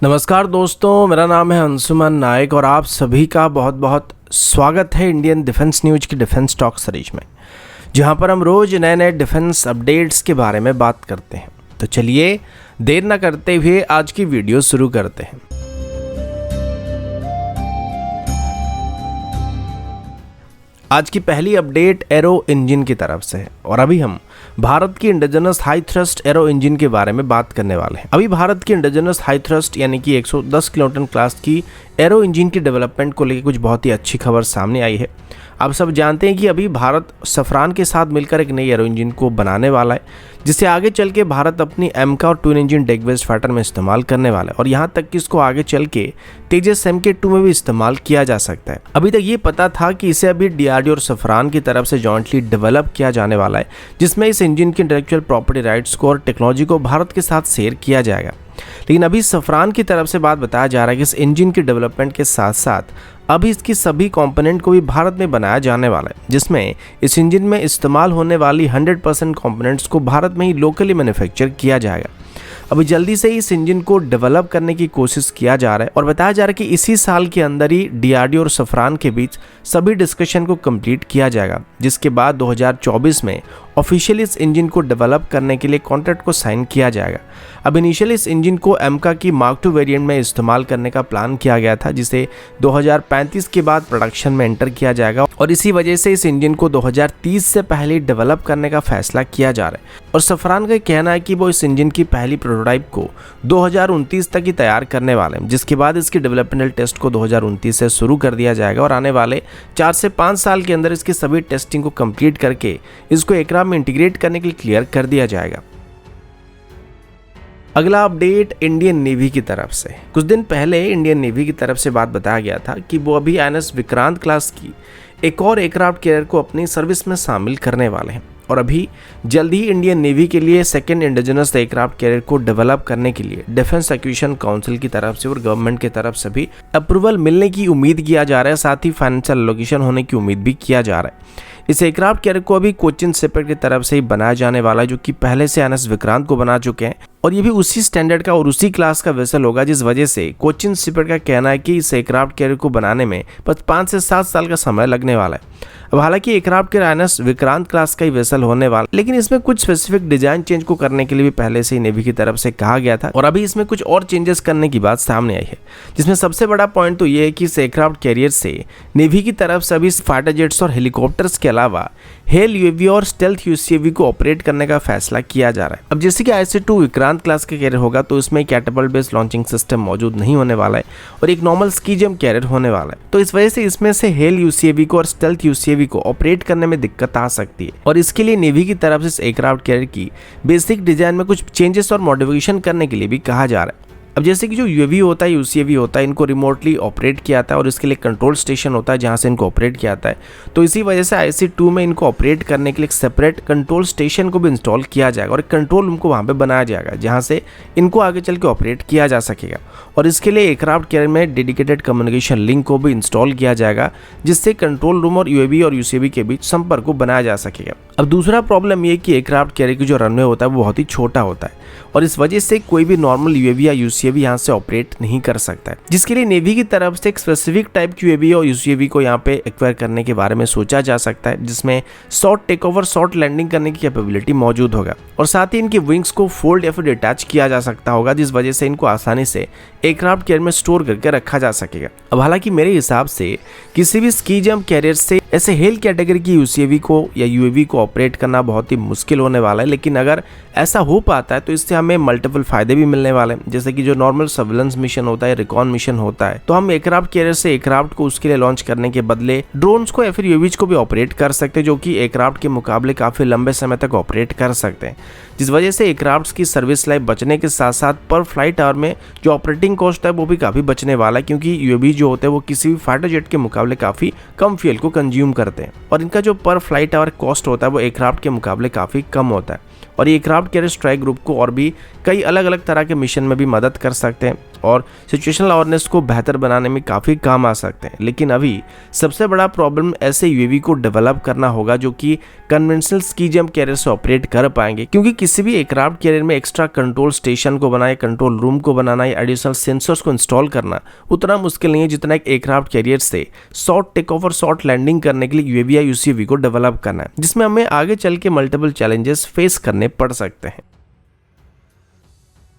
नमस्कार दोस्तों, मेरा नाम है अंशुमन नायक और आप सभी का बहुत बहुत स्वागत है इंडियन डिफेंस न्यूज की डिफेंस टॉक सीरीज में, जहां पर हम रोज नए नए डिफेंस अपडेट्स के बारे में बात करते हैं। तो चलिए देर न करते हुए आज की वीडियो शुरू करते हैं। आज की पहली अपडेट एरो इंजन की तरफ से है और अभी हम भारत की indigenous high thrust arrow engine के बारे में बात करने वाले हैं। अभी भारत की इंडिजिनस हाई थ्रस्ट यानी कि 110 किलोटन क्लास की एरो इंजन की डेवलपमेंट को लेकर कुछ बहुत ही अच्छी खबर सामने आई है। आप सब जानते हैं कि अभी भारत सफरान के साथ मिलकर एक नई एरो इंजन को बनाने वाला है, जिसे आगे चल के भारत अपनी एमका और twin engine deck based fighter में इस्तेमाल करने वाला है और यहाँ तक कि इसको आगे चल के तेजस MK2 में भी इस्तेमाल किया जा सकता है। अभी तक ये पता था कि इसे अभी DRDO और सफरान की तरफ से जॉइंटली डेवलप किया जाने वाला है, जिसमें इस इंजन की इंटेलेक्चुअल प्रॉपर्टी राइट्स को और टेक्नोलॉजी को भारत के साथ शेयर किया जाएगा। लेकिन अभी सफरान की तरफ से बात बताया जा रहा है कि इस इंजन की डेवलपमेंट के साथ साथ अभी इसकी सभी कंपोनेंट को भी भारत में बनाया जाने वाला है, जिसमें इस इंजन में इस्तेमाल होने वाली 100% कंपोनेंट्स को भारत में ही लोकली मैन्युफैक्चर किया जाएगा। अभी जल्दी से इस इंजन को डेवलप करने की कोशिश किया जा रहा है और बताया जा रहा है कि इसी साल के अंदर ही DRDO और सफरान के बीच सभी डिस्कशन को कंप्लीट किया जाएगा, जिसके बाद 2024 में ऑफिशियली इस इंजन को डेवलप करने के लिए कॉन्ट्रैक्ट को साइन किया जाएगा। अब इनिशियली इस इंजन को एमका की Mark II वेरिएंट में इस्तेमाल करने का प्लान किया गया था, जिसे 2035 के बाद प्रोडक्शन में एंटर किया जाएगा और इसी वजह से इस इंजन को 2030 से पहले डेवलप करने का फैसला किया जा रहा है। और सफरान का कहना है कि वो इस इंजन की पहली प्रोटोटाइप को 2029 तक ही तैयार करने वाले हैं, जिसके बाद इसकी डेवलपमेंटल टेस्ट को 2029 से शुरू कर दिया जाएगा और आने वाले 4 से 5 साल के अंदर इसकी सभी टेस्टिंग को कंप्लीट करके इसको एयरक्राफ्ट में इंटीग्रेट करने के लिए क्लियर कर दिया जाएगा। अगला अपडेट इंडियन नेवी की तरफ से। कुछ दिन पहले इंडियन नेवी की तरफ से बात बताया गया था कि वो अभी INS विक्रांत क्लास की एक और एयरक्राफ्ट कैरियर को अपनी सर्विस में शामिल करने वाले हैं और अभी जल्द ही इंडियन नेवी के लिए सेकंड इंडिजिनस एयरक्राफ्ट कैरियर को डेवलप करने के लिए डिफेंस एक्विजिशन काउंसिल की तरफ से और गवर्नमेंट की तरफ से भी अप्रूवल मिलने की उम्मीद किया जा रहा है, साथ ही फाइनेंशियल एलोकेशन होने की उम्मीद भी किया जा रहा है। इस एयरक्राफ्ट कैरियर को अभी कोचिन शिपयार्ड की तरफ से ही बनाया जाने वाला है, जो कि पहले से INS विक्रांत को बना चुके हैं और ये भी उसी स्टैंडर्ड का और उसी क्लास का वेसल होगा, जिस वजह से कोचिन शिपयार्ड का कहना है कि इस एयरक्राफ्ट कैरियर को बनाने में बस 5 से 7 साल का समय लगने वाला है। अब हालांकि aircraft carrier INS Vikrant class का ही वेसल होने वाला, लेकिन इसमें कुछ स्पेसिफिक डिजाइन चेंज को करने के लिए भी पहले से ही नेवी की तरफ से कहा गया था और अभी इसमें कुछ और चेंजेस करने की बात सामने आई है, जिसमें सबसे बड़ा पॉइंट तो ये है कि इस एयरक्राफ्ट कैरियर से नेवी की तरफ से अभी फाइटर जेट्स और हेलीकॉप्टर्स के अलावा हेल UAV और स्टेल्थ UCAV को ऑपरेट करने का फैसला किया जा रहा है। अब जैसे कि IC-2 विक्रांत क्लास के कैरियर होगा तो इसमें कैटapult बेस्ड लॉन्चिंग सिस्टम मौजूद नहीं होने वाला है और एक नॉर्मल स्की जंप कैरियर होने वाला है, तो इस वजह से इसमें से हेल UCAV को और स्टेल्थ UCAV को ऑपरेट करने में दिक्कत आ सकती है और इसके लिए नेवी की तरफ से इस एयरक्राफ्ट कैरियर की बेसिक डिजाइन में कुछ चेंजेस और मॉडिफिकेशन करने के लिए भी कहा जा रहा है। अब जैसे कि जो UAV होता है UCAV होता है, इनको रिमोटली ऑपरेट किया जाता है और इसके लिए कंट्रोल स्टेशन होता है जहां से इनको ऑपरेट किया जाता है, तो इसी वजह से IC-2 में इनको ऑपरेट करने के लिए एक सेपरेट कंट्रोल स्टेशन को भी इंस्टॉल किया जाएगा और एक कंट्रोल रूम को वहां पे बनाया जाएगा, जहां से इनको आगे चल के ऑपरेट किया जा सकेगा और इसके लिए एयरक्राफ्ट कैरियर में डेडिकेटेड कम्युनिकेशन लिंक को भी इंस्टॉल किया जाएगा, जिससे कंट्रोल रूम और UAV और UCAV के बीच संपर्क को बनाया जा सकेगा। अब दूसरा प्रॉब्लम ये कि एयरक्राफ्ट कैरियर की जो रनवे होता है वो बहुत ही छोटा होता है और इस वजह से कोई भी नॉर्मल UAV या UCAV यहाँ से ऑपरेट नहीं कर सकता है, जिसके लिए नेवी की तरफ से एक स्पेसिफिक टाइप की UAV और UCAV को यहाँ पे एक्वायर करने के बारे में सोचा जा सकता है, जिसमें short take over short landing करने की कैपेबिलिटी मौजूद होगा और साथ ही इनकी विंग्स को फोल्ड या फिर डिटैच किया जा सकता होगा, जिस वजह से इनको आसानी से एयरक्राफ्ट कैरियर में स्टोर करके रखा जा सकेगा। अब हालांकि मेरे हिसाब से किसी भी स्की जंप कैरियर से ऐसे हेल कैटेगरी की UCAV को या UAV को ऑपरेट करना बहुत ही मुश्किल होने वाला है, लेकिन अगर ऐसा हो पाता है तो इससे हमें मल्टीपल फायदे भी मिलने वाले हैं, जैसे कि जो नॉर्मल सर्विलेंस मिशन होता है, रिकॉन मिशन होता है, तो हम एयरक्राफ्ट कैरियर से एयरक्राफ्ट को उसके लिए लॉन्च करने के बदले ड्रोन्स को या फिर UAVs को भी ऑपरेट कर सकते हैं, जो कि एयरक्राफ्ट के मुकाबले काफी लंबे समय तक ऑपरेट कर सकते हैं, जिस वजह से एयरक्राफ्ट की सर्विस लाइफ बचने के साथ साथ पर फ्लाइट आवर में जो ऑपरेटिंग कॉस्ट है वो भी काफी बचने वाला है, क्योंकि UAV जो होते हैं वो किसी भी फाइटर जेट के मुकाबले काफी कम फ्यूल को कंज्यूम करते हैं और इनका जो पर फ्लाइट आवर कॉस्ट होता है वो एयरक्राफ्ट के मुकाबले काफी कम होता है और एयरक्राफ्ट कैरियर स्ट्राइक ग्रुप को और भी कई अलग अलग तरह के मिशन में भी मदद कर सकते हैं। और सिचुएशनल अवेयरनेस को बेहतर बनाने में काफ़ी काम आ सकते हैं। लेकिन अभी सबसे बड़ा प्रॉब्लम ऐसे यूएवी को डेवलप करना होगा जो कि कन्वेंशनल स्की जंप कैरियर से ऑपरेट कर पाएंगे, क्योंकि किसी भी एयरक्राफ्ट कैरियर में एक्स्ट्रा कंट्रोल स्टेशन को बनाए, कंट्रोल रूम को बनाना या एडिशनल सेंसर्स को इंस्टॉल करना उतना मुश्किल नहीं है जितना एक एयरक्राफ्ट कैरियर से शॉर्ट टेक ऑफ और शॉर्ट लैंडिंग करने के लिए यूएवी या यूसीवी को डेवलप करना है, जिसमें हमें आगे चल के मल्टीपल चैलेंजेस फेस करने पड़ सकते हैं।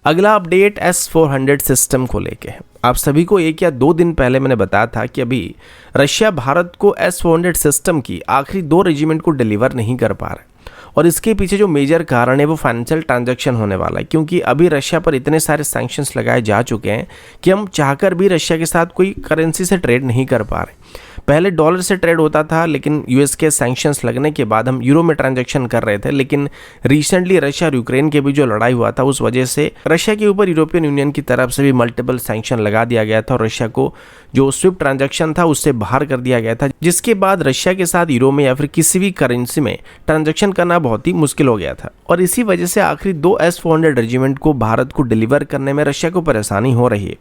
अगला अपडेट S-400 सिस्टम को लेके है। आप सभी को 1 या 2 दिन पहले मैंने बताया था कि अभी रशिया भारत को S-400 सिस्टम की आखिरी 2 रेजिमेंट को डिलीवर नहीं कर पा रहे, और इसके पीछे जो मेजर कारण है वो फाइनेंशियल ट्रांजैक्शन होने वाला है, क्योंकि अभी रशिया पर इतने सारे सैंक्शंस लगाए जा चुके हैं कि हम चाहकर भी रशिया के साथ कोई करेंसी से ट्रेड नहीं कर पा रहे। पहले डॉलर से ट्रेड होता था, लेकिन यूएस के सैंक्शंस लगने के बाद हम यूरो में ट्रांजैक्शन कर रहे थे। लेकिन रिसेंटली रशिया और यूक्रेन के बीच जो लड़ाई हुआ था उस वजह से रशिया के ऊपर यूरोपियन यूनियन की तरफ से भी मल्टीपल सैंक्शन लगा दिया गया था और रशिया को जो स्विफ्ट ट्रांजैक्शन था उससे बाहर कर दिया गया था, जिसके बाद रशिया के साथ यूरो में या फिर किसी भी करेंसी में ट्रांजैक्शन करना बहुत ही मुश्किल हो गया था। और इसी वजह से आखिरी 2 S-400 रेजिमेंट को भारत को डिलीवर करने में रशिया को परेशानी हो रही है।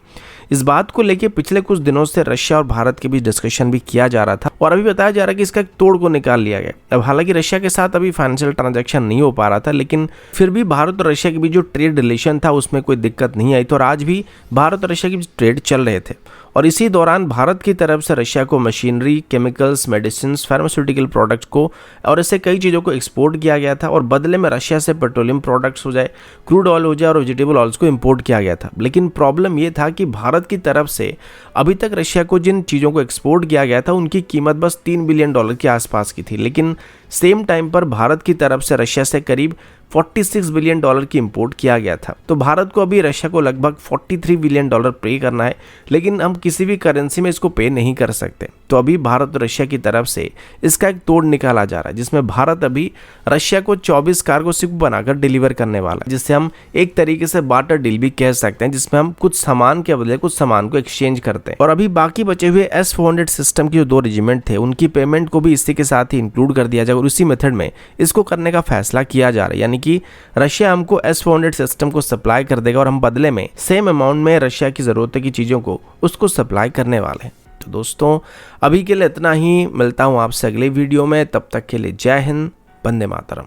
इस बात को लेकर पिछले कुछ दिनों से रशिया और भारत के बीच डिस्कशन भी किया जा रहा था और अभी बताया जा रहा है कि इसका एक तोड़ को निकाल लिया गया। अब हालांकि रशिया के साथ अभी फाइनेंशियल ट्रांजैक्शन नहीं हो पा रहा था, लेकिन फिर भी भारत और रशिया के बीच जो ट्रेड रिलेशन था उसमें कोई दिक्कत नहीं आई, तो और आज भी भारत और रशिया के बीच ट्रेड चल रहे थे। और इसी दौरान भारत की तरफ से रशिया को machinery, chemicals, medicine, pharmaceutical products को और ऐसे कई चीज़ों को एक्सपोर्ट किया गया था, और बदले में रशिया से पेट्रोलियम प्रोडक्ट्स हो जाए, क्रूड ऑयल हो जाए और वेजिटेबल ऑयल्स को इंपोर्ट किया गया था। लेकिन प्रॉब्लम ये था कि भारत की तरफ से अभी तक रशिया को जिन चीज़ों को एक्सपोर्ट किया गया था उनकी कीमत बस $3 बिलियन के आसपास की थी, लेकिन सेम टाइम पर भारत की तरफ से रशिया से करीब $46 बिलियन की इंपोर्ट किया गया था। तो भारत को अभी रशिया को लगभग $43 बिलियन पे करना है, लेकिन हम किसी भी करेंसी में इसको पे नहीं कर सकते। तो अभी भारत और रशिया की तरफ से इसका एक तोड़ निकाला जा रहा है, जिसमें भारत अभी रशिया को 24 कार्गो शिप बनाकर डिलीवर करने वाला है, जिससे हम एक तरीके से बार्टर डील भी कह सकते हैं, जिसमें हम कुछ सामान के बदले कुछ सामान को एक्सचेंज करते हैं। और अभी बाकी बचे हुए S-400 सिस्टम के जो 2 रेजिमेंट थे उनकी पेमेंट को भी इसी के साथ ही इंक्लूड कर दिया जाएगा और उसी मेथड में इसको करने का फैसला किया जा रहा है। यानी कि रशिया हमको S-400 सिस्टम को सप्लाई कर देगा और हम बदले में सेम अमाउंट में रशिया की जरूरत की चीजों को उसको सप्लाई करने वाले हैं। तो दोस्तों अभी के लिए इतना ही, मिलता हूं आपसे अगले वीडियो में, तब तक के लिए जय हिंद, वंदे मातरम।